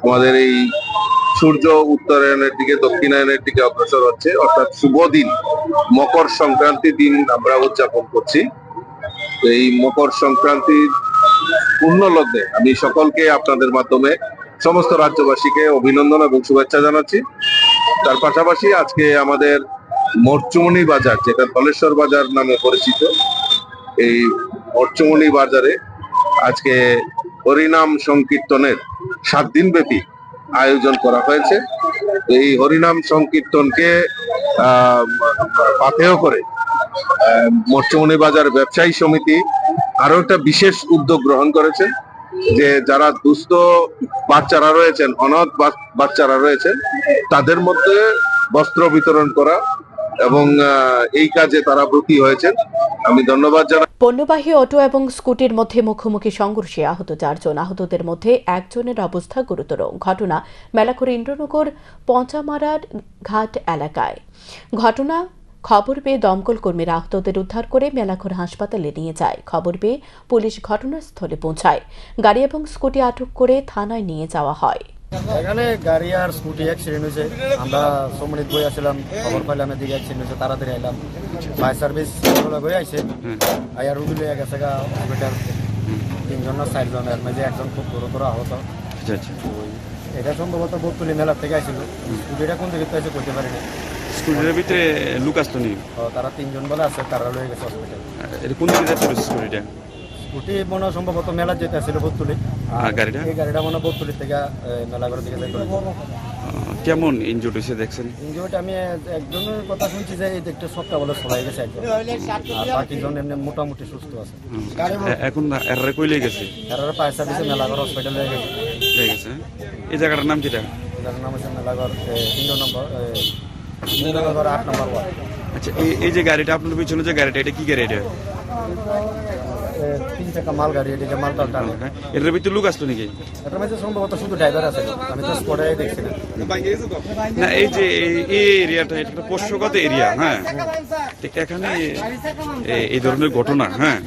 আমাদের এই সূর্য উত্তরায়ণের দিকে দক্ষিণায়নের দিকে অগ্রসর হচ্ছে, অর্থাৎ শুভ দিন মকর সংক্রান্তি দিন আমরা উদযাপন করছি। এই মকর সংক্রান্তির পূর্ণ লগ্নে আমি সকলকে আপনাদের মাধ্যমে সমস্ত রাজ্যবাসীকে অভিনন্দন এবং শুভেচ্ছা জানাচ্ছি। তার পাশাপাশি আজকে আমাদের মরচমণি বাজার, যেটা ধলেশ্বর বাজার নামে পরিচিত, এই মরচমণি বাজারে আজকে হরিনাম সংকীর্তনের 7 দিন ব্যাপী আয়োজন করা হয়েছে। এই হরিনাম সংকীর্তনকে পাথেয় করে মরচমণি বাজার ব্যবসায়ী সমিতি আরো একটা বিশেষ উদ্যোগ গ্রহণ করেছেন, যে যারা দুস্থ বাচ্চারা রয়েছেন, অনাথ বাচ্চারা রয়েছেন, তাদের মধ্যে বস্ত্র বিতরণ করা, এবং এই কাজে তারা ব্রতী হয়েছেন। আমি ধন্যবাদ জানাই। পণ্যবাহী অটো এবং স্কুটির মধ্যে মুখোমুখি সংঘর্ষে আহত 4 জন। আহতদের মধ্যে একজনের অবস্থা গুরুতর। ঘটনা মেলাখোর ইন্দ্রনগর পঞ্চামারার ঘাট এলাকায়। খবর পেয়ে দমকল কর্মীরা আহতদের উদ্ধার করে মেলাখোর হাসপাতালে নিয়ে যায়। খবর পেয়ে পুলিশ ঘটনাস্থলে পৌঁছায়। গাড়ি এবং স্কুটি আটক করে থানায় নিয়ে যাওয়া হয়। এখানে গাড়ি আর স্কুটি অ্যাক্সিডেন্ট হয়েছে। আমরা সম্মানিত বই আসলাম, খবর পাইলাম এদিকে অ্যাক্সিডেন্ট হয়েছে, তাড়াতাড়ি আইলাম। ফায়ার সার্ভিস বই আইছে, আয়ার রুগী লইয়া গেছে গা হসপিটাল। 3 জন না 4 জন, এর মাঝে একজন খুব গুরুতর আহত। এটা সম্ভবত বতুলি মেলা থেকে আসছিল। স্কুটিটা কোন দিকে পাইছে করতে পারিনি। স্কুটির ভিতরে লোক আসতো নি? তারা 3 জন বলে আছে, তারা লয়ে গেছে হসপিটাল। এটা কোন দিকে যাচ্ছিল স্কুটিটা? স্কুটি মনে হয় সম্ভবত মেলা যেতে আসছিল বতুলি। আর গাড়িটা? এই গাড়িটা মনে হয় বতুলি থেকে মেলাঘরের দিকে যাইতো। কেমন ইনজুরি হয়েছে দেখছেন? ইনজুরিটা আমি একজনের কথা শুনছি যে এই দিকটা সবটা বলে সবাই গেছে একজন, আর বাকি জন এমনি মোটামুটি সুস্থ আছে। এখন এরারে কইলে গেছে? এরারে ফায়ার সার্ভিসে মেলাঘর হসপিটালে গেছে। এই জায়গাটার নাম কিটা? এটার নাম হচ্ছে মেলাঘর 3 নম্বর 8 নম্বর ওয়ার্ড। আচ্ছা, এই যে গাড়িটা আপনার পিছনে যে গাড়িটা, এটা কি গাড়ি? এটা 3 চাকা মাল গাড়ি, এদিকে মালটা টানে। এটার ভিতরে লোক আসতো নাকি? এটার মধ্যে সম্ভবত শুধু ড্রাইভার আছে, আমি তো স্পটে দেখছি না। না, এই যে এই এরিয়াটা, এটা একটা পোষ্যগত এরিয়া। হ্যাঁ, এখানে এই ধরনের ঘটনা, হ্যাঁ,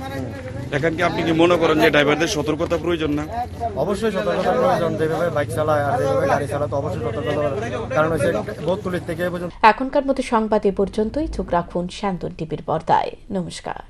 এখানে কি আপনি কি মনে করেন যে ড্রাইভারদের সতর্কতা প্রয়োজন না? অবশ্যই সতর্কতা প্রয়োজন। যেভাবে বাইক চালায় আর যেভাবে গাড়ি চালায় তো অবশ্যই সতর্কতা, কারণ হচ্ছে বতুলির থেকে পর্যন্ত। এখনকার মতো সংবাদ এ পর্যন্তই। চোখ রাখুন শান্তন টিভির পর্দায়। নমস্কার।